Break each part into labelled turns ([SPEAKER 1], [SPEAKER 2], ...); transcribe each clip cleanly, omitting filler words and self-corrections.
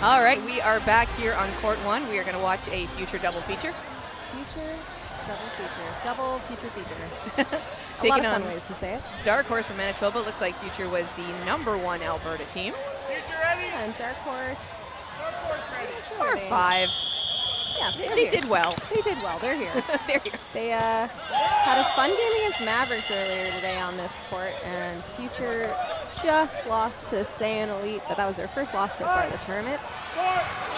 [SPEAKER 1] All right, we are back here on court 1. We are going to watch a future double feature.
[SPEAKER 2] Double feature feature. A
[SPEAKER 1] Taking
[SPEAKER 2] lot of fun
[SPEAKER 1] on
[SPEAKER 2] ways to say it.
[SPEAKER 1] Dark Horse from Manitoba. Looks like Future was the #1 Alberta team.
[SPEAKER 3] Future ready?
[SPEAKER 2] And Dark Horse.
[SPEAKER 3] Ready.
[SPEAKER 1] Or 5.
[SPEAKER 2] Yeah,
[SPEAKER 1] They did well.
[SPEAKER 2] They did well. They're here.
[SPEAKER 1] They're here.
[SPEAKER 2] They had a fun game against Mavericks earlier today on this court, and Future just lost to Saiyan Elite, but that was their first loss so far in the tournament.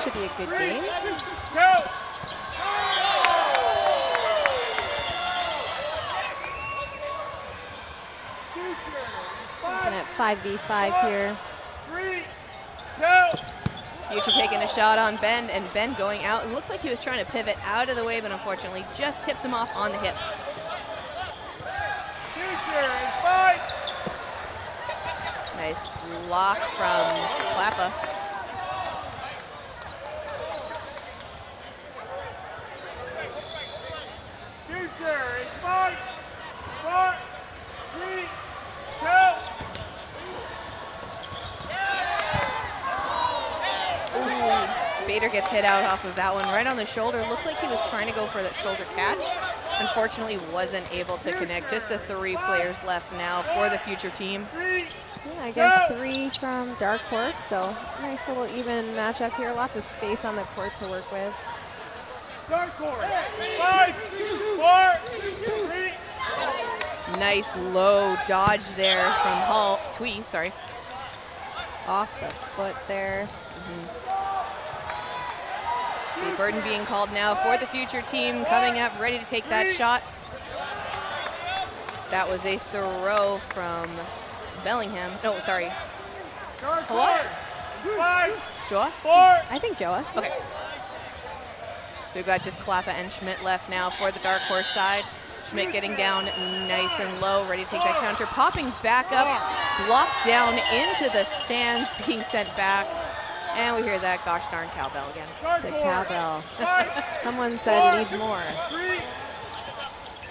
[SPEAKER 2] Should be a good game.
[SPEAKER 3] 2.
[SPEAKER 2] Looking at 5v5 here.
[SPEAKER 3] 3, 2.
[SPEAKER 1] Future taking a shot on Ben, and Ben going out. It looks like he was trying to pivot out of the way, but unfortunately just tips him off on the hip.
[SPEAKER 3] Future in 5.
[SPEAKER 1] Nice block from Klappa.
[SPEAKER 3] Future in 5, 4, 3, 2.
[SPEAKER 1] Bader gets hit out off of that one, right on the shoulder. Looks like he was trying to go for that shoulder catch. Unfortunately, wasn't able to connect. Just the 3 players left now for the Future team.
[SPEAKER 2] Yeah, I guess 3 from Dark Horse, so nice little even matchup here. Lots of space on the court to work with.
[SPEAKER 3] Dark Horse. 5, 4, 3.
[SPEAKER 1] Nice low dodge there from Hui, sorry.
[SPEAKER 2] Off the foot there.
[SPEAKER 1] The burden being called now for the Future team, coming up, ready to take that shot. That was a throw from Bellingham. No, sorry.
[SPEAKER 3] Dark
[SPEAKER 1] Hello?
[SPEAKER 3] Horse. 5,
[SPEAKER 1] Joa?
[SPEAKER 3] 4.
[SPEAKER 2] I think Joa.
[SPEAKER 1] Okay. We've got just Klappa and Schmidt left now for the Dark Horse side. Schmidt getting down nice and low, ready to take that counter. Popping back up, blocked down into the stands, being sent back. And we hear that gosh darn cowbell again.
[SPEAKER 3] Dark
[SPEAKER 2] The
[SPEAKER 3] Horse.
[SPEAKER 2] cowbell.
[SPEAKER 3] 5,
[SPEAKER 2] Someone said needs more.
[SPEAKER 3] 3.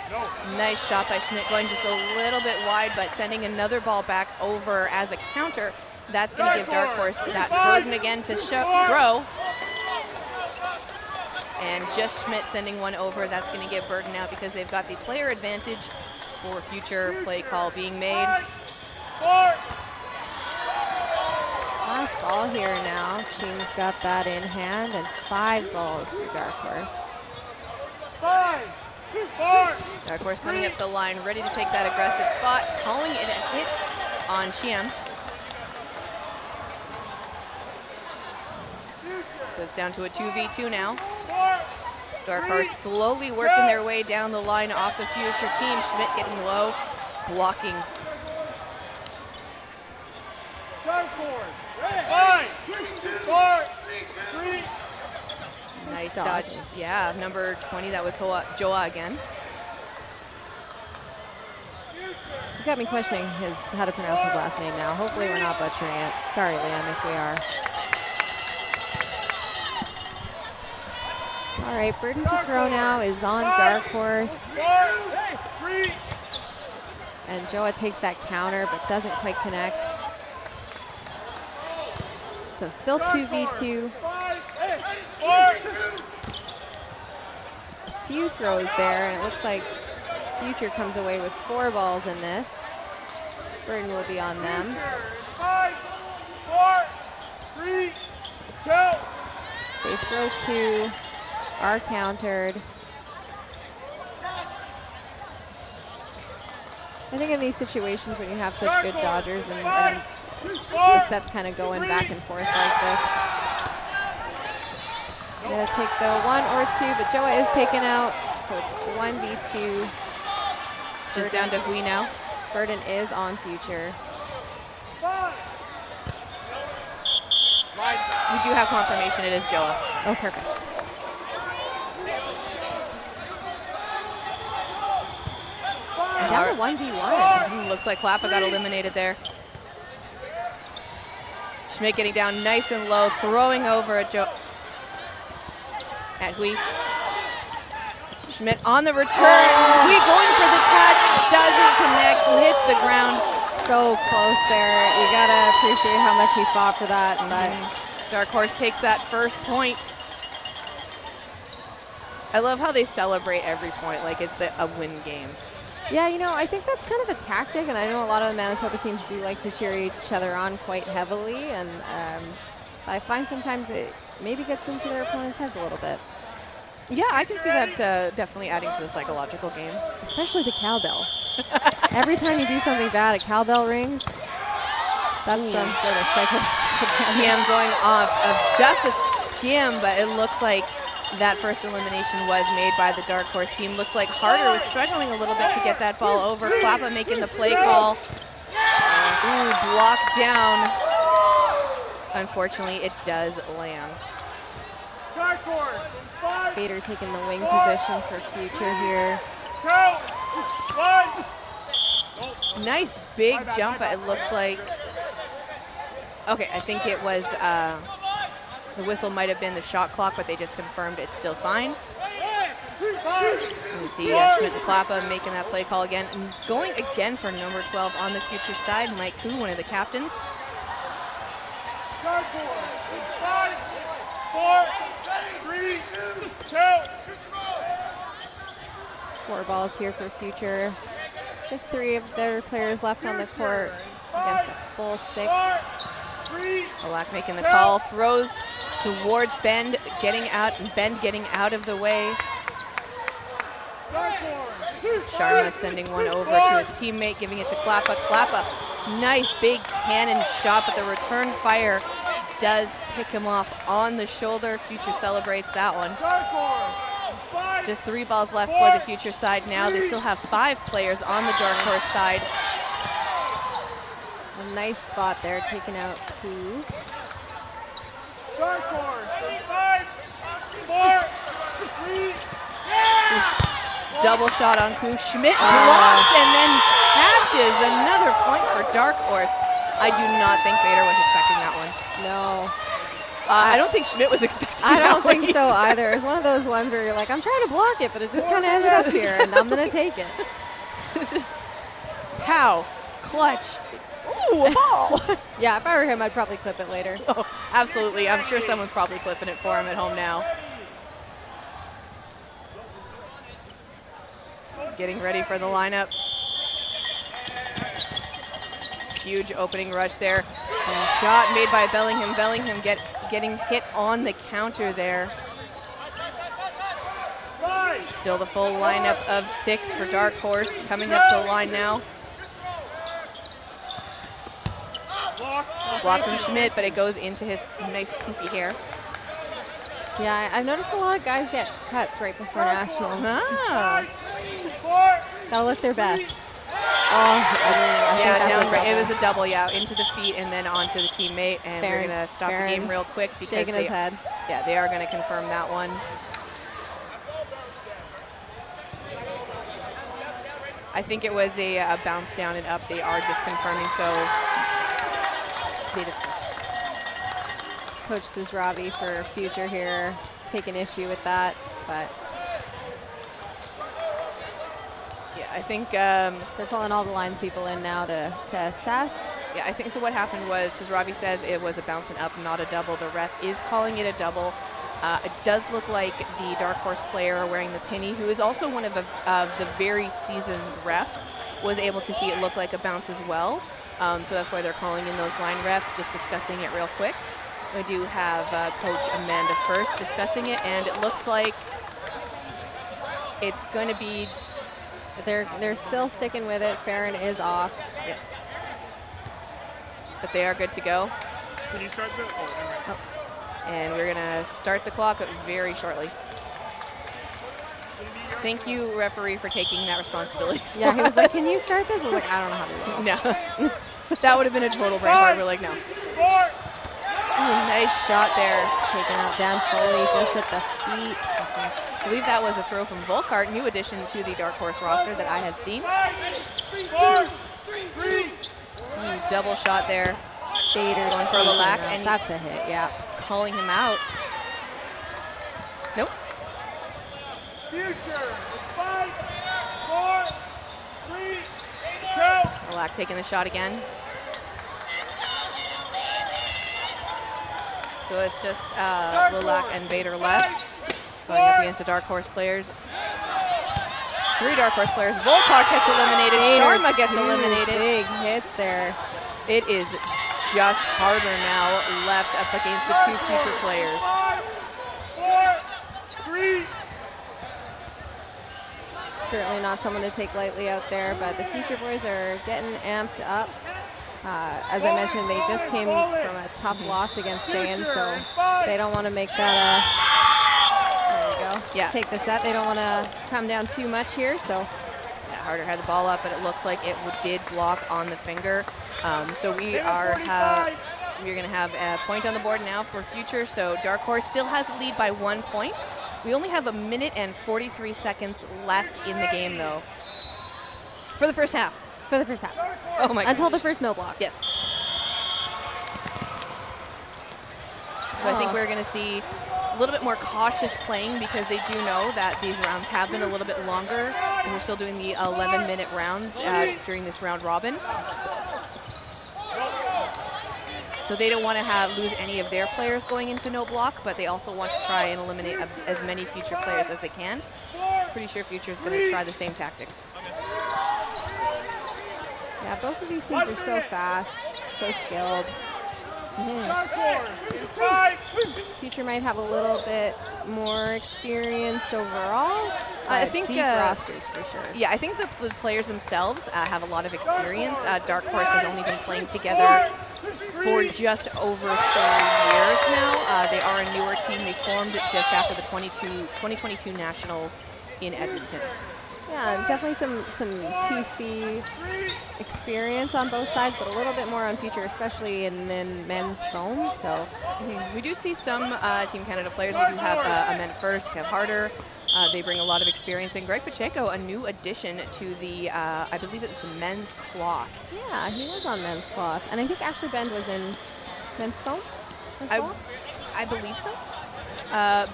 [SPEAKER 3] No.
[SPEAKER 1] Nice shot by Schmidt, going just a little bit wide, but sending another ball back over as a counter. That's going to give Dark Horse that burden again to throw. And just Schmidt sending one over. That's going to give burden out because they've got the player advantage for future play call being made.
[SPEAKER 3] 4.
[SPEAKER 2] Last ball here now. Team's got that in hand, and 5 balls for Dark Horse.
[SPEAKER 3] 5, 4.
[SPEAKER 1] Dark Horse coming up to the line, ready to take that aggressive spot, calling it a hit on Chiem. So it's down to a 2v2 now. Dark Horse slowly working their way down the line off the Future team. Schmidt getting low, blocking.
[SPEAKER 3] Dark Horse. 5, 4, 3.
[SPEAKER 1] Nice
[SPEAKER 2] dodges.
[SPEAKER 1] dodges. Yeah, number 20, that was Joa again.
[SPEAKER 2] You got me questioning how to pronounce his last name now. Hopefully we're not butchering it. Sorry, Liam, if we are. All right, burden to throw now is on Dark Horse.
[SPEAKER 3] 4, 3.
[SPEAKER 2] And Joa takes that counter, but doesn't quite connect. So still 2v2.
[SPEAKER 3] 5, 4.
[SPEAKER 2] A few throws there, and it looks like Future comes away with 4 balls in this. Burden will be on them.
[SPEAKER 3] 5, 4, 3, 2.
[SPEAKER 2] They throw 2, are countered. I think in these situations when you have such good dodgers and the set's kind of going back and forth like this, you gotta take the 1 or 2, but Joa is taken out, so it's 1v2.
[SPEAKER 1] Just down to Hui now.
[SPEAKER 2] Burden is on Future.
[SPEAKER 1] We do have confirmation, it is Joa.
[SPEAKER 2] Oh, perfect. And down to 1v1.
[SPEAKER 1] Looks like Klappa got eliminated there. Schmidt getting down nice and low, throwing over at Hui. Schmidt on the return. Hui going for the catch, doesn't connect, hits the ground.
[SPEAKER 2] So close there. You gotta appreciate how much he fought for that, and that
[SPEAKER 1] Dark Horse takes that first point. I love how they celebrate every point like it's a win game.
[SPEAKER 2] Yeah, you know, I think that's kind of a tactic, and I know a lot of the Manitoba teams do like to cheer each other on quite heavily, and I find sometimes it maybe gets into their opponent's heads a little bit.
[SPEAKER 1] Yeah, I can see that definitely adding to the psychological game.
[SPEAKER 2] Especially the cowbell. Every time you do something bad, a cowbell rings. That's some sort of psychological damage.
[SPEAKER 1] Skim going off of just a skim, but it looks like that first elimination was made by the Dark Horse team. Looks like Harder was struggling a little bit to get that ball over. Klappa making the play call. Ooh, blocked down. Unfortunately, it does land.
[SPEAKER 3] Dark Horse. 5,
[SPEAKER 2] Bader taking the wing position for future here.
[SPEAKER 3] 2, 1.
[SPEAKER 1] Nice big jump, but it looks like... Okay, I think it was... the whistle might have been the shot clock, but they just confirmed it's still fine. And we see Schmidt and Klappa making that play call again. And going again for number 12 on the future side, Mike Koo, one of the captains.
[SPEAKER 3] Dark Horse. 5, 4, 3, 2.
[SPEAKER 2] 4 balls here for future. Just 3 of their players left on the court against a full 6.
[SPEAKER 1] Olak making the call, throws towards Bend, getting out, and Bend getting out of the way. Sharma sending one over to his teammate, giving it to Klappa. Klappa, nice big cannon shot, but the return fire does pick him off on the shoulder. Future celebrates that one. Just 3 balls left for the Future side now. They still have 5 players on the Dark Horse side.
[SPEAKER 2] A nice spot there, taking out Koo.
[SPEAKER 3] Dark Horse. 5, 4, 3.
[SPEAKER 1] Double shot on Koo. Schmidt blocks and then catches another point for Dark Horse. I do not think Bader was expecting that one.
[SPEAKER 2] No.
[SPEAKER 1] I don't think Schmidt was expecting
[SPEAKER 2] I
[SPEAKER 1] that
[SPEAKER 2] don't
[SPEAKER 1] one.
[SPEAKER 2] think so either. It's one of those ones where you're like, I'm trying to block it, but it just kind of ended up here, and I'm going to take it.
[SPEAKER 1] It's just pow, clutch. Ooh, a ball.
[SPEAKER 2] Yeah, if I were him, I'd probably clip it later.
[SPEAKER 1] Oh, absolutely. I'm sure someone's probably clipping it for him at home now. Getting ready for the lineup. Huge opening rush there. Shot made by Bellingham. Bellingham getting hit on the counter there. Still the full lineup of 6 for Dark Horse coming up to the line now. Block from Schmidt, but it goes into his nice poofy hair.
[SPEAKER 2] Yeah, I've noticed a lot of guys get cuts right before nationals.
[SPEAKER 1] Ah.
[SPEAKER 2] Gotta look their best. Oh, I
[SPEAKER 1] Yeah,
[SPEAKER 2] think
[SPEAKER 1] down
[SPEAKER 2] that's a
[SPEAKER 1] right. It
[SPEAKER 2] double.
[SPEAKER 1] was a double, yeah, into the feet and then onto the teammate. And we're going to stop the game real quick because
[SPEAKER 2] shaking his head.
[SPEAKER 1] Yeah, they are going to confirm that one. I think it was a bounce down and up. They are just confirming, so they did so.
[SPEAKER 2] Coach Suzravi for future here, taking issue with that, but
[SPEAKER 1] yeah, I think
[SPEAKER 2] they're pulling all the lines people in now to assess.
[SPEAKER 1] Yeah, I think so. What happened was Suzravi says it was a bouncing up, not a double. The ref is calling it a double. It does look like the Dark Horse player wearing the penny, who is also one of the very seasoned refs, was able to see it look like a bounce as well. So that's why they're calling in those line refs, just discussing it real quick. We do have Coach Amanda first discussing it, and it looks like it's going to be...
[SPEAKER 2] They're still sticking with it. Farron is off.
[SPEAKER 1] Yeah. But they are good to go.
[SPEAKER 3] Can you start the...
[SPEAKER 2] Oh.
[SPEAKER 1] And we're going to start the clock very shortly. Thank you, referee, for taking that responsibility.
[SPEAKER 2] Yeah, he was like, can you start this? I was like, I don't know how to do this.
[SPEAKER 1] No. That would have been a total brain fart. We're like, no. Ooh, nice shot there.
[SPEAKER 2] Taken out Dan Foley just at the feet.
[SPEAKER 1] I believe that was a throw from Volkart, new addition to the Dark Horse roster that I have seen. Ooh, double shot there.
[SPEAKER 2] Bader
[SPEAKER 1] Going for Lilac, and
[SPEAKER 2] that's a hit, yeah.
[SPEAKER 1] Calling him out. Nope.
[SPEAKER 3] Future. 5, 4, 3, 2.
[SPEAKER 1] Lilac taking the shot again. So it's just Lilac and Bader left going up against the Dark Horse players. 3 Dark Horse players. Volkart gets eliminated. Sharma gets eliminated.
[SPEAKER 2] Big hits there.
[SPEAKER 1] It is just harder now left up against the 2 future players.
[SPEAKER 3] 5, 4, 3.
[SPEAKER 2] Certainly not someone to take lightly out there, but the future boys are getting amped up. As I mentioned, they just came from a tough loss against Sand, so they don't want to make that there we go.
[SPEAKER 1] Yeah.
[SPEAKER 2] Take the set. They don't want to come down too much here, so.
[SPEAKER 1] Yeah, Harder had the ball up, but it looks like it did block on the finger. So we're going to have a point on the board now for future. So Dark Horse still has the lead by 1 point. We only have 1 minute and 43 seconds left in the game, though. For the first half.
[SPEAKER 2] For the first half.
[SPEAKER 1] Oh my
[SPEAKER 2] Until the
[SPEAKER 1] gosh.
[SPEAKER 2] first no block.
[SPEAKER 1] Yes. So I think we're going to see a little bit more cautious playing because they do know that these rounds have been a little bit longer because we're still doing the 11-minute rounds during this round robin. So they don't want to lose any of their players going into no block, but they also want to try and eliminate as many future players as they can. Pretty sure future is going to try the same tactic.
[SPEAKER 2] Yeah, both of these teams are so fast, so skilled. Future might have a little bit more experience overall.
[SPEAKER 1] I think
[SPEAKER 2] deep rosters for sure.
[SPEAKER 1] Yeah, I think the players themselves have a lot of experience. Dark Horse has only been playing together for just over 3 years now. They are a newer team. They formed just after the 2022 Nationals in Edmonton.
[SPEAKER 2] Yeah, definitely some TC experience on both sides, but a little bit more on future, especially in men's foam. So
[SPEAKER 1] we do see some Team Canada players. We do have a men first, Kev Harder. They bring a lot of experience. And Greg Pacheco, a new addition to the, I believe it's the men's cloth.
[SPEAKER 2] Yeah, he was on men's cloth. And I think Ashley Bend was in men's foam as well.
[SPEAKER 1] I believe so.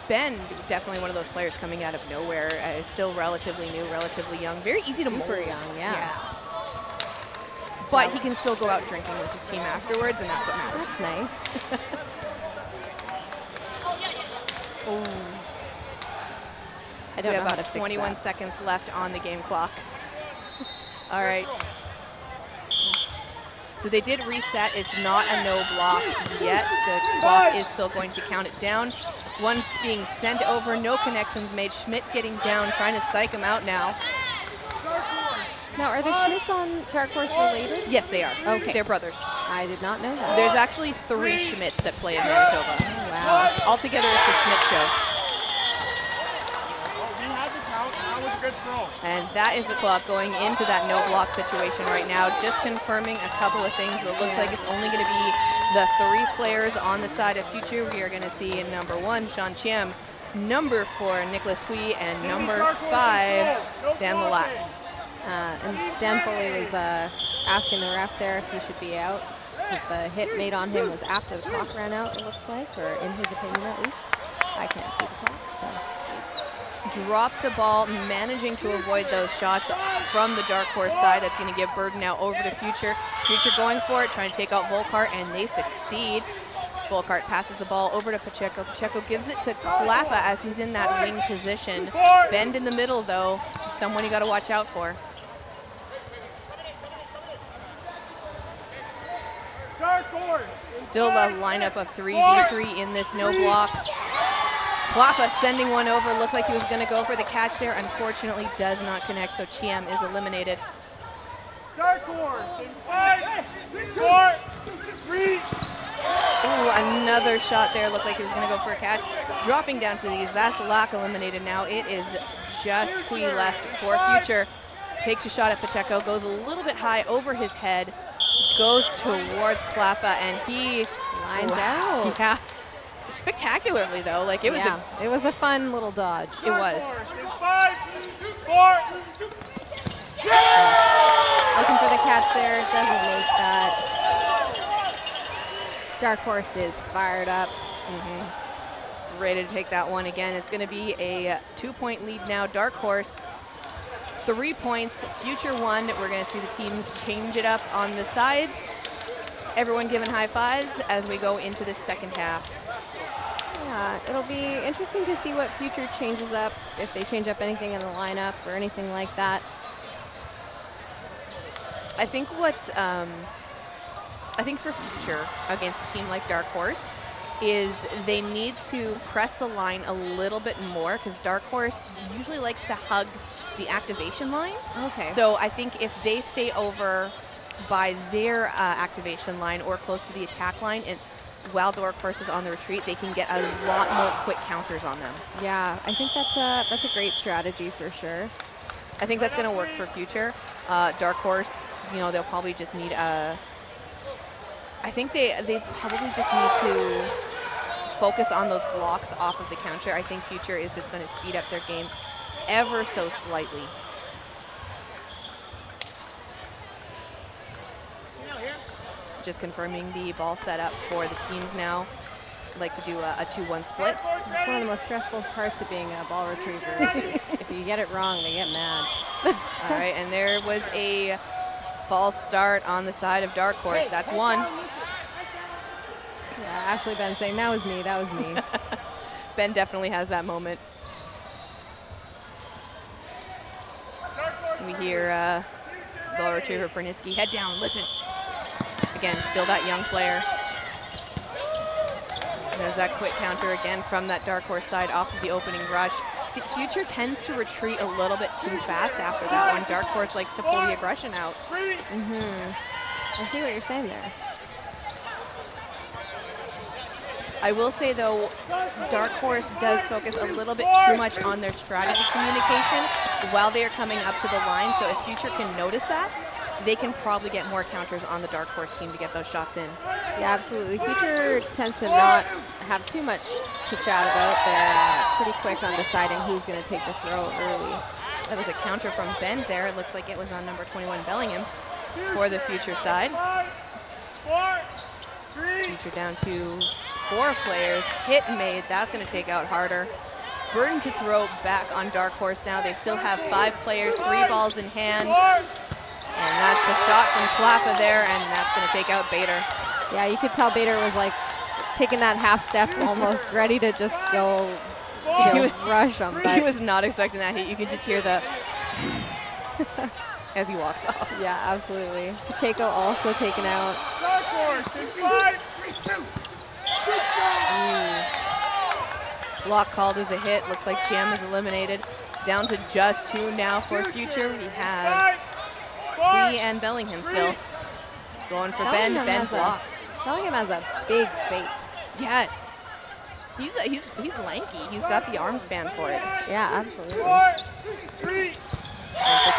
[SPEAKER 1] Ben, definitely one of those players coming out of nowhere, still relatively new, relatively young, very easy to mold.
[SPEAKER 2] Super young, yeah.
[SPEAKER 1] But he can still go out drinking with his team afterwards, and that's what matters.
[SPEAKER 2] That's nice. I don't know how to fix
[SPEAKER 1] 21
[SPEAKER 2] that.
[SPEAKER 1] seconds left on the game clock. All right. So they did reset. It's not a no block yet. The clock is still going to count it down. One's being sent over, no connections made. Schmidt getting down, trying to psych him out now.
[SPEAKER 2] Now, are the Schmidts on Dark Horse related?
[SPEAKER 1] Yes, they are.
[SPEAKER 2] Okay.
[SPEAKER 1] They're brothers.
[SPEAKER 2] I did not know that.
[SPEAKER 1] There's actually 3 Schmidts that play in Manitoba.
[SPEAKER 2] Oh, wow.
[SPEAKER 1] Altogether, it's a Schmidt show. And that is the clock going into that no block situation right now. Just confirming a couple of things, but it looks like it's only going to be the 3 players on the side of future. We are going to see in number 1, Sean Chiem, number 4, Nicholas Hui, and number 5, Dan Lilac.
[SPEAKER 2] And Dan Foley was asking the ref there if he should be out because the hit made on him was after the clock ran out, it looks like, or in his opinion at least. I can't see the clock, so.
[SPEAKER 1] Drops the ball, managing to avoid those shots from the Dark Horse side. That's going to give Burden now over to Future. Future going for it, trying to take out Volkart, and they succeed. Volkart passes the ball over to Pacheco. Pacheco gives it to Klappa as he's in that wing position. Bend in the middle, though, someone you got to watch out for. Still the lineup of 3v3 in this no block. Klappa sending one over. Looked like he was going to go for the catch there. Unfortunately, does not connect, so Chiem is eliminated.
[SPEAKER 3] Dark Horse in 5, 4, 3.
[SPEAKER 1] Ooh, another shot there. Looked like he was going to go for a catch. Dropping down to these. That's Lack eliminated now. It is just Hui left for Future. Takes a shot at Pacheco. Goes a little bit high over his head. Goes towards Klappa, and he
[SPEAKER 2] lines out.
[SPEAKER 1] Yeah. Spectacularly, though. Like, it was
[SPEAKER 2] it was a fun little dodge.
[SPEAKER 1] It was.
[SPEAKER 3] 5, 4.
[SPEAKER 2] Looking for the catch there. Doesn't make that. Dark Horse is fired up.
[SPEAKER 1] Ready to take that one again. It's going to be a 2-point lead now. Dark Horse, 3 points. Future 1. We're going to see the teams change it up on the sides. Everyone giving high fives as we go into the second half.
[SPEAKER 2] Yeah, it'll be interesting to see what Future changes up, if they change up anything in the lineup or anything like that.
[SPEAKER 1] I think for Future against a team like Dark Horse is they need to press the line a little bit more, because Dark Horse usually likes to hug the activation line.
[SPEAKER 2] Okay.
[SPEAKER 1] So I think if they stay over by their activation line or close to the attack line, and while Dark Horse is on the retreat, they can get a lot more quick counters on them.
[SPEAKER 2] Yeah, I think that's a great strategy for sure.
[SPEAKER 1] I think that's going to work for Future. Dark Horse, they'll probably just need a. I think they probably just need to focus on those blocks off of the counter. I think Future is just going to speed up their game ever so slightly. Just confirming the ball setup for the teams now. I'd like to do a 2-1 split.
[SPEAKER 2] It's one of the most stressful parts of being a ball retriever. It's just, if you get it wrong, they get mad.
[SPEAKER 1] All right, and there was a false start on the side of Dark Horse. That's one.
[SPEAKER 2] Yeah, Ashley Ben saying, that was me, that was me.
[SPEAKER 1] Ben definitely has that moment. We hear ball retriever Pernitsky, head down, listen. Again, still that young player. There's that quick counter again from that Dark Horse side off of the opening rush. See, Future tends to retreat a little bit too fast after that one. Dark Horse likes to pull the aggression out.
[SPEAKER 2] I see what you're saying there.
[SPEAKER 1] I will say, though, Dark Horse does focus a little bit too much on their strategy communication while they are coming up to the line. So if Future can notice that, they can probably get more counters on the Dark Horse team to get those shots in.
[SPEAKER 2] Yeah, absolutely. Future tends to not have too much to chat about. They're pretty quick on deciding who's going to take the throw early.
[SPEAKER 1] That was a counter from Ben there. It looks like it was on number 21, Bellingham, for the Future side. Future down to 4 players. Hit made. That's going to take out harder. Burden to throw back on Dark Horse now. They still have 5 players, 3 balls in hand. And that's the shot from Klappa there, and that's going to take out Bader.
[SPEAKER 2] Yeah, you could tell Bader was like taking that half step, almost ready to just go rush him.
[SPEAKER 1] He was not expecting that hit. You can just hear the as he walks off.
[SPEAKER 2] Yeah, absolutely. Pacheco also taken out.
[SPEAKER 1] Block called as a hit. Looks like Cham is eliminated. Down to just 2 now for Future. We have Hui and Bellingham still. Going for Ben. Ben blocks.
[SPEAKER 2] Bellingham has a big fake.
[SPEAKER 1] Yes. He's lanky. He's got the arm span for it.
[SPEAKER 2] Yeah, absolutely.
[SPEAKER 1] And for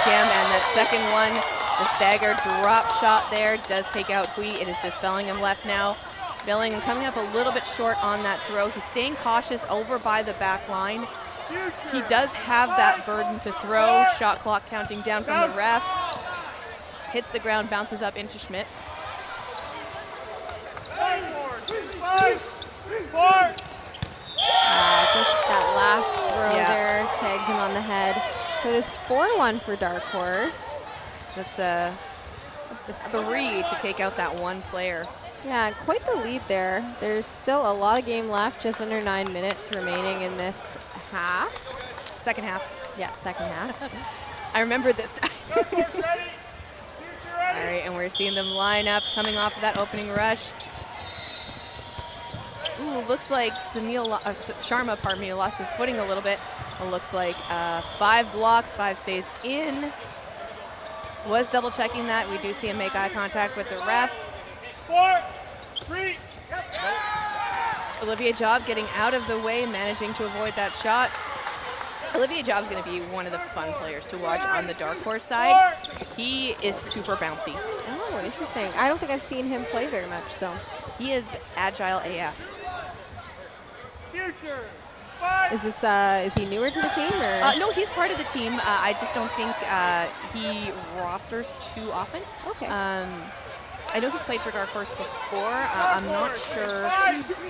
[SPEAKER 1] Cham, and that second one, the stagger drop shot there does take out Hui. It is just Bellingham left now. Bellingham coming up a little bit short on that throw. He's staying cautious over by the back line. He does have that burden to throw. Shot clock counting down from the ref. Hits the ground, bounces up into Schmidt.
[SPEAKER 2] Just that last throw there tags him on the head. So it is 4-1 for Dark Horse.
[SPEAKER 1] That's a 3 to take out that 1 player.
[SPEAKER 2] Yeah, quite the lead there. There's still a lot of game left, just under 9 minutes remaining in this half.
[SPEAKER 1] Second half.
[SPEAKER 2] Yes, second half.
[SPEAKER 1] I remember this time. All right, and we're seeing them line up coming off of that opening rush. Ooh, looks like Sharma, lost his footing a little bit. It looks like 5 blocks, 5 stays in. Was double checking that. We do see him make eye contact with the ref.
[SPEAKER 3] 4, 3.
[SPEAKER 1] Olivier Job getting out of the way, managing to avoid that shot. Olivier Job's going to be one of the fun players to watch on the Dark Horse side. He is super bouncy.
[SPEAKER 2] Oh, interesting. I don't think I've seen him play very much, so.
[SPEAKER 1] He is agile AF.
[SPEAKER 3] Future.
[SPEAKER 2] Is he newer to the team, or?
[SPEAKER 1] No, he's part of the team. I just don't think he rosters too often.
[SPEAKER 2] Okay.
[SPEAKER 1] I know he's played for Dark Horse before. I'm not sure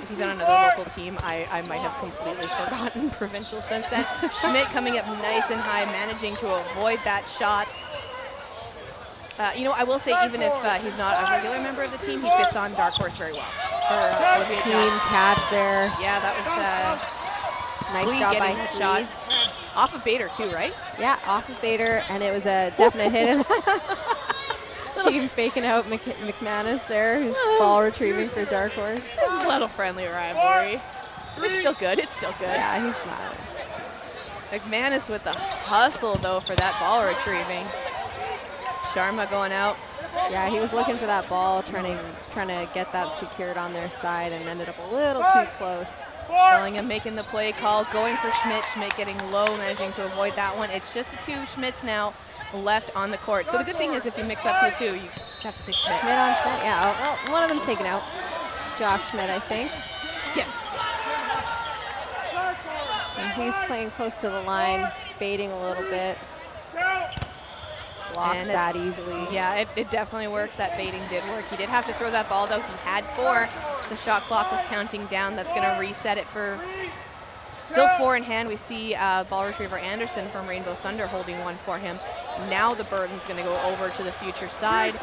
[SPEAKER 1] if he's on another local team. I might have completely forgotten provincial since then. Schmidt coming up nice and high, managing to avoid that shot. You know, I will say, even if he's not a regular member of the team, he fits on Dark Horse very well. For Olivia
[SPEAKER 2] Team
[SPEAKER 1] Job.
[SPEAKER 2] catch there.
[SPEAKER 1] Yeah, that was
[SPEAKER 2] Nice
[SPEAKER 1] Lee
[SPEAKER 2] job by
[SPEAKER 1] getting that shot. Off of Bader, too, right?
[SPEAKER 2] Yeah, off of Bader, and it was a definite hit. Team faking out McManus there, who's ball retrieving for Dark Horse.
[SPEAKER 1] This is a little friendly rivalry. It's still good. It's still good.
[SPEAKER 2] Yeah, he's smiling.
[SPEAKER 1] McManus with the hustle, though, for that ball retrieving. Sharma going out.
[SPEAKER 2] Yeah, he was looking for that ball, trying to get that secured on their side, and ended up a little too close.
[SPEAKER 1] Bellingham making the play call, going for Schmidt. Schmidt getting low, managing to avoid that one. It's just the two Schmidts now left on the court. So the good thing is, if you mix up who's who, you just have to say Schmidt.
[SPEAKER 2] Schmidt on Schmidt, yeah. Well, one of them's taken out. Josh Schmidt, I think.
[SPEAKER 1] Yes.
[SPEAKER 2] And he's playing close to the line, baiting a little bit. Blocks
[SPEAKER 1] And
[SPEAKER 2] that easily.
[SPEAKER 1] Yeah, it definitely works. That baiting did work. He did have to throw that ball, though. He had 4. So the shot clock was counting down. That's going to reset it for still 4 in hand. We see ball retriever Anderson from Rainbow Thunder holding one for him. Now the burden's going to go over to the future side.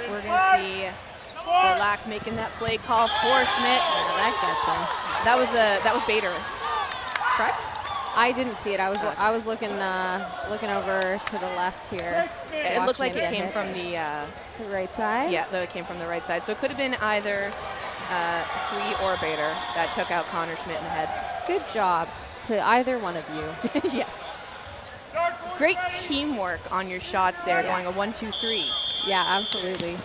[SPEAKER 1] We're going to see Black making that play call for Schmidt.
[SPEAKER 2] Yeah, that gets him.
[SPEAKER 1] That was Bader, correct?
[SPEAKER 2] I didn't see it. I was looking over to the left here.
[SPEAKER 1] It looked like
[SPEAKER 2] watching
[SPEAKER 1] it
[SPEAKER 2] him
[SPEAKER 1] came
[SPEAKER 2] get
[SPEAKER 1] from
[SPEAKER 2] hit.
[SPEAKER 1] the
[SPEAKER 2] The right side?
[SPEAKER 1] yeah, though it came from the right side. So it could have been either Hui or Bader that took out Connor Schmidt in the head.
[SPEAKER 2] Good job to either one of you.
[SPEAKER 1] Yes. Great teamwork on your shots there, going a 1-2-3.
[SPEAKER 2] Yeah, absolutely.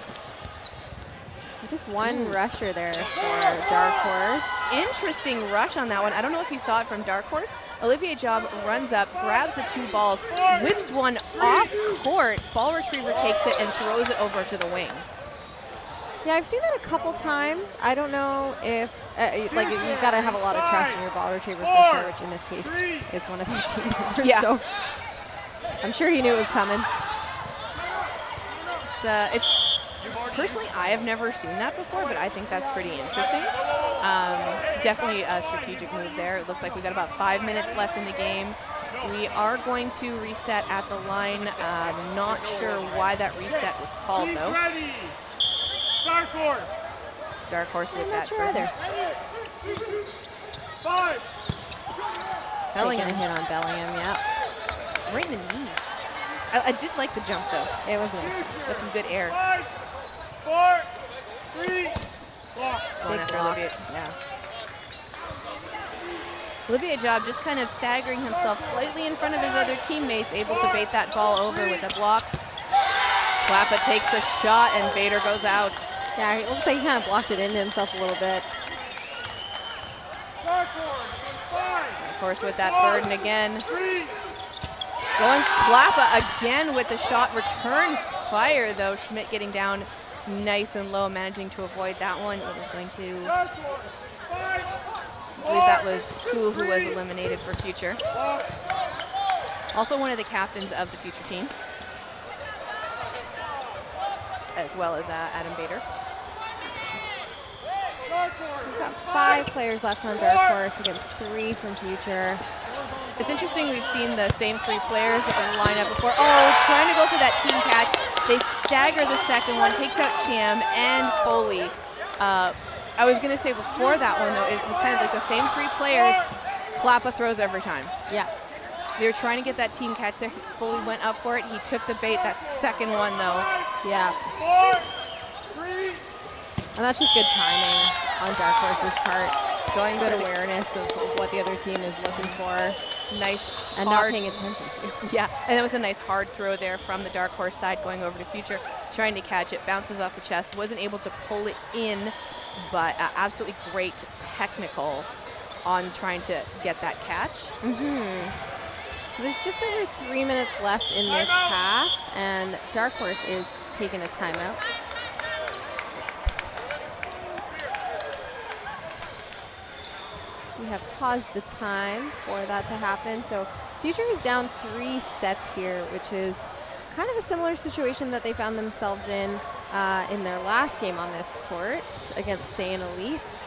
[SPEAKER 2] Just one rusher there for Dark Horse.
[SPEAKER 1] Interesting rush on that one. I don't know if you saw it from Dark Horse. Olivier Job runs up, grabs the 2 balls, whips one off court. Ball retriever takes it and throws it over to the wing.
[SPEAKER 2] Yeah, I've seen that a couple times. I don't know if, like, you got to have a lot of trust in your ball retriever for sure, which in this case is one of their team members.
[SPEAKER 1] Yeah.
[SPEAKER 2] So I'm sure he knew it was coming.
[SPEAKER 1] Personally, I have never seen that before, but I think that's pretty interesting. Definitely a strategic move there. It looks like we've got about 5 minutes left in the game. We are going to reset at the line. Not sure why that reset was called, though.
[SPEAKER 3] Dark Horse.
[SPEAKER 1] Dark Horse with
[SPEAKER 2] I'm
[SPEAKER 1] that.
[SPEAKER 2] not sure either.
[SPEAKER 3] 5.
[SPEAKER 2] Taking a hit on Bellingham, yeah.
[SPEAKER 1] Right in the knees. I did like the jump, though.
[SPEAKER 2] It was nice.
[SPEAKER 1] Got some good air.
[SPEAKER 3] 5, 4, 3, block.
[SPEAKER 1] Going
[SPEAKER 2] Big
[SPEAKER 1] after
[SPEAKER 2] block.
[SPEAKER 1] Olivier. Yeah. Olivier Job just kind of staggering himself slightly in front of his other teammates, able to bait that ball over with a block. Klappa takes the shot and Bader goes out.
[SPEAKER 2] Yeah, it looks like he kind of blocked it into himself a little bit.
[SPEAKER 3] Dark Horse. 5,
[SPEAKER 1] Of course, with that burden again.
[SPEAKER 3] 3,
[SPEAKER 1] Going Klappa again with the shot. Return fire, though. Schmidt getting down nice and low, managing to avoid that one. It was going to,
[SPEAKER 3] Dark Horse. 5,
[SPEAKER 1] I believe that was Koo who was eliminated for future.
[SPEAKER 3] block.
[SPEAKER 1] Also one of the captains of the future team, as well as Adam Bader.
[SPEAKER 3] Dark Horse.
[SPEAKER 2] So we've got 5 players left on Dark Horse against 3 from Future.
[SPEAKER 1] It's interesting, we've seen the same 3 players line up before. Oh, trying to go for that team catch. They stagger the second one, takes out Cham and Foley. I was going to say before that one, though, it was kind of like the same 3 players. Klappa throws every time.
[SPEAKER 2] Yeah.
[SPEAKER 1] They were trying to get that team catch there. Foley went up for it. He took the bait. That second one, though.
[SPEAKER 2] Yeah.
[SPEAKER 3] 4, 3,
[SPEAKER 2] And that's just good timing on Dark Horse's part. Going good awareness of what the other team is looking for
[SPEAKER 1] Nice,
[SPEAKER 2] and not
[SPEAKER 1] hard.
[SPEAKER 2] paying attention to.
[SPEAKER 1] Yeah, and it was a nice hard throw there from the Dark Horse side going over to Future, trying to catch it. Bounces off the chest. Wasn't able to pull it in, but absolutely great technical on trying to get that catch.
[SPEAKER 2] So there's just over 3 minutes left in this half, and Dark Horse is taking a timeout. We have paused the time for that to happen. So Future is down 3 sets here, which is kind of a similar situation that they found themselves in their last game on this court against Saiyan Elite.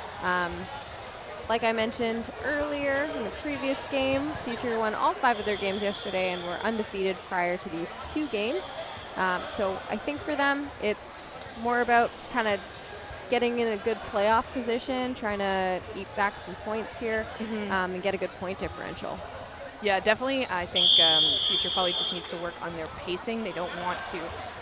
[SPEAKER 2] Like I mentioned earlier in the previous game, Future won all 5 of their games yesterday and were undefeated prior to these 2 games. So I think for them, it's more about kind of getting in a good playoff position, trying to eat back some points here, and get a good point differential.
[SPEAKER 1] Yeah, definitely. I think Future probably just needs to work on their pacing. They don't want to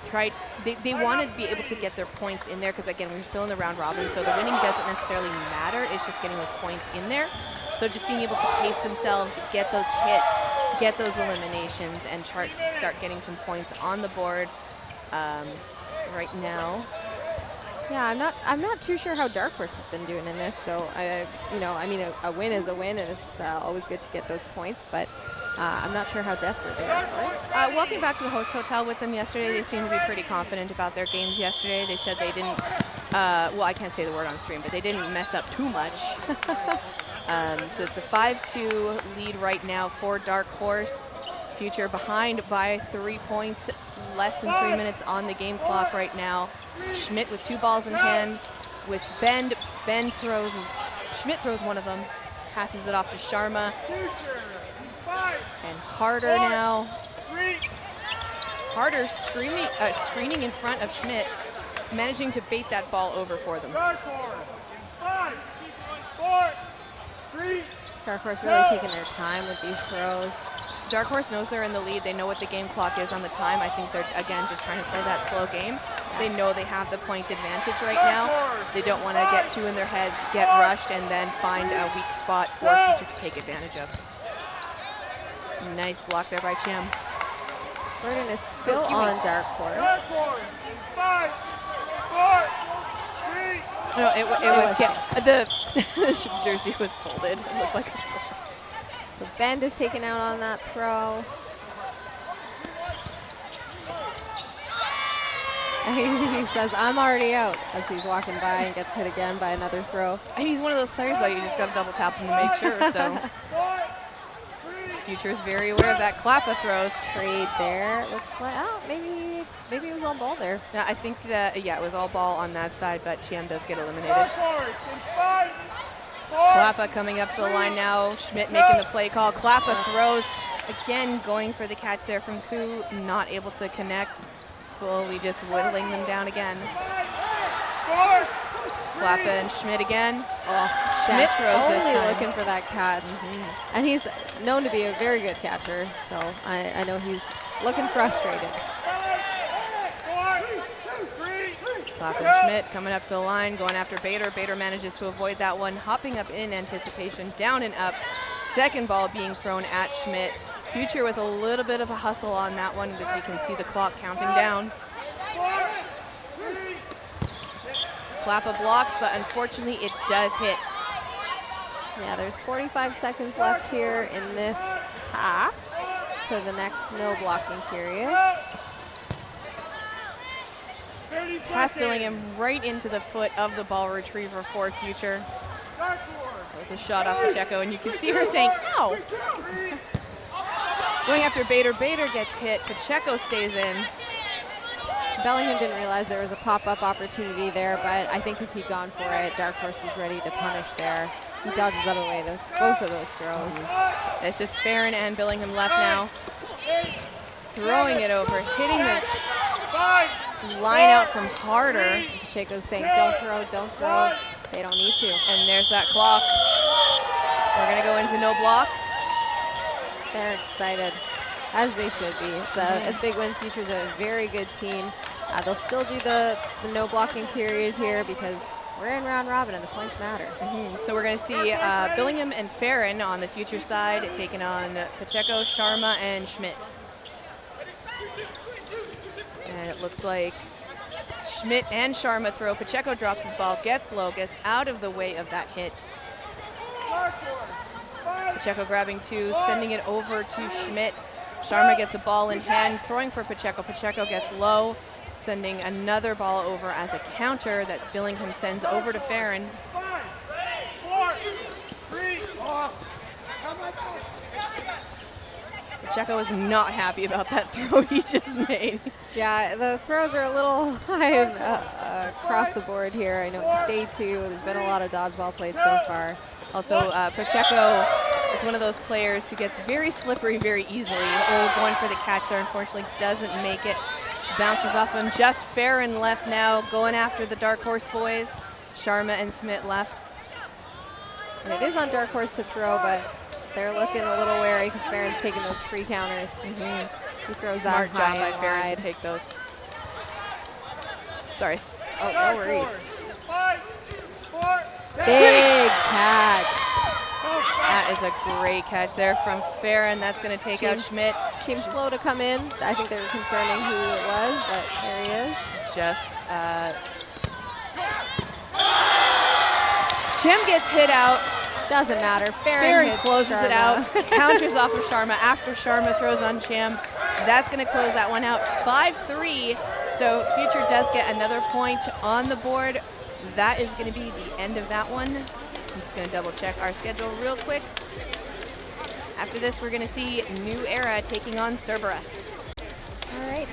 [SPEAKER 1] try. They want to be able to get their points in there because, again, we're still in the round robin, so the winning doesn't necessarily matter. It's just getting those points in there. So just being able to pace themselves, get those hits, get those eliminations, and start getting some points on the board right now.
[SPEAKER 2] Yeah, I'm not too sure how Dark Horse has been doing in this. So a win is a win, and it's always good to get those points. But I'm not sure how desperate they are for it.
[SPEAKER 1] Walking back to the host hotel with them yesterday, they seemed to be pretty confident about their games yesterday. They said they didn't. Well, I can't say the word on stream, but they didn't mess up too much. So it's a 5-2 lead right now for Dark Horse. Future behind by 3 points, less than 3 minutes on the game clock right now. Schmidt with 2 balls in hand with Bend. Schmidt throws one of them, passes it off to Sharma. And Harder now. Harder screening in front of Schmidt, managing to bait that ball over for them.
[SPEAKER 3] Dark Horse. 5, 4, 3.
[SPEAKER 2] Dark Horse really taking their time with these throws.
[SPEAKER 1] Dark Horse knows they're in the lead. They know what the game clock is on the time. I think they're, again, just trying to play that slow game. They know they have the point advantage right now. They don't want to get too in their heads, get rushed, and then find a weak spot for Future to take advantage of. Nice block there by Chim.
[SPEAKER 2] Burden is still on Dark Horse.
[SPEAKER 3] Dark Horse. 5, 4, 3.
[SPEAKER 1] No, it was, yeah. The jersey was folded. It looked like a 4.
[SPEAKER 2] So Bend is taken out on that throw. And he says, I'm already out, as he's walking by and gets hit again by another throw.
[SPEAKER 1] I mean, he's one of those players, though, you just got to double tap him to make sure, so. Future is very aware of that Klappa throws.
[SPEAKER 2] Trade there. It looks like, maybe it was all ball there.
[SPEAKER 1] Yeah, I think that, yeah, it was all ball on that side, but Chiem does get eliminated.
[SPEAKER 3] Dark Horse in 5, 4.
[SPEAKER 1] Klappa coming up to the line now. Schmidt making the play call. Klappa throws, again, going for the catch there from Koo, not able to connect. Slowly just whittling them down again.
[SPEAKER 3] 4.
[SPEAKER 1] Klappa and Schmidt again.
[SPEAKER 2] Oh,
[SPEAKER 1] Schmidt throws this
[SPEAKER 2] only
[SPEAKER 1] time.
[SPEAKER 2] looking for that catch. And he's known to be a very good catcher, so I know he's looking frustrated.
[SPEAKER 3] 5, 4, 3.
[SPEAKER 1] Klappa and Schmidt coming up to the line, going after Bader. Bader manages to avoid that one, hopping up in anticipation, down and up. Second ball being thrown at Schmidt. Future with a little bit of a hustle on that one, as we can see the clock counting down.
[SPEAKER 3] 4, 3.
[SPEAKER 1] Klappa blocks, but unfortunately it does hit.
[SPEAKER 2] Yeah, there's 45 seconds left here in this half to the next no blocking period.
[SPEAKER 1] Pass Billingham right into the foot of the ball retriever for Future.
[SPEAKER 3] Dark Horse.
[SPEAKER 1] That was a shot off Pacheco, and you can see her saying, ow! Going after Bader. Bader gets hit. Pacheco stays in.
[SPEAKER 2] Bellingham didn't realize there was a pop-up opportunity there, but I think if he'd gone for it, Dark Horse was ready to punish there. He dodges out of the way. That's both of those throws.
[SPEAKER 1] It's just Farron and Billingham left now. Throwing it over, hitting the line out from Harder.
[SPEAKER 2] Pacheco's saying, don't throw, don't throw. They don't need to.
[SPEAKER 1] And there's that clock. We're going to go into no block.
[SPEAKER 2] They're excited, as they should be. It's a big win. Future's a very good team. They'll still do the no blocking period here because we're in round robin and the points matter.
[SPEAKER 1] So we're going to see Billingham and Farron on the Future side, taking on Pacheco, Sharma, and Schmidt. And it looks like Schmidt and Sharma throw. Pacheco drops his ball, gets low, gets out of the way of that hit. Pacheco grabbing 2, sending it over to Schmidt. Sharma gets a ball in hand, throwing for Pacheco. Pacheco gets low, sending another ball over as a counter that Billingham sends over to Farron.
[SPEAKER 3] 5, 4, 3.
[SPEAKER 1] Pacheco is not happy about that throw he just made.
[SPEAKER 2] Yeah, the throws are a little high across the board here. I know it's day 2. There's been a lot of dodgeball played so far.
[SPEAKER 1] Also, Pacheco is one of those players who gets very slippery very easily. Going for the catch there, unfortunately doesn't make it. bounces off him. Just Farron left now, going after the Dark Horse boys. Sharma and Smith left.
[SPEAKER 2] And it is on Dark Horse to throw, but they're looking a little wary because Farron's taking those pre-counters. He throws
[SPEAKER 1] Smart
[SPEAKER 2] that
[SPEAKER 1] job
[SPEAKER 2] high
[SPEAKER 1] by
[SPEAKER 2] and
[SPEAKER 1] Farron
[SPEAKER 2] wide.
[SPEAKER 1] to take those. Sorry.
[SPEAKER 2] Oh, no worries.
[SPEAKER 3] 5, 4,
[SPEAKER 2] Big catch.
[SPEAKER 1] That is a great catch there from Farron. That's going to take out
[SPEAKER 2] Seems-
[SPEAKER 1] Schmidt.
[SPEAKER 2] Seemed slow to come in. I think they were confirming who it was, but there he is.
[SPEAKER 1] Just Jim gets hit out.
[SPEAKER 2] Doesn't matter.
[SPEAKER 1] Farron
[SPEAKER 2] hits
[SPEAKER 1] closes it
[SPEAKER 2] Sharma.
[SPEAKER 1] out. Counters off of Sharma after Sharma throws on Chim. That's going to close that one out. 5-3. So Future does get another point on the board. That is going to be the end of that one. I'm just going to double check our schedule real quick. After this, we're going to see New Era taking on Cerberus.
[SPEAKER 2] All right.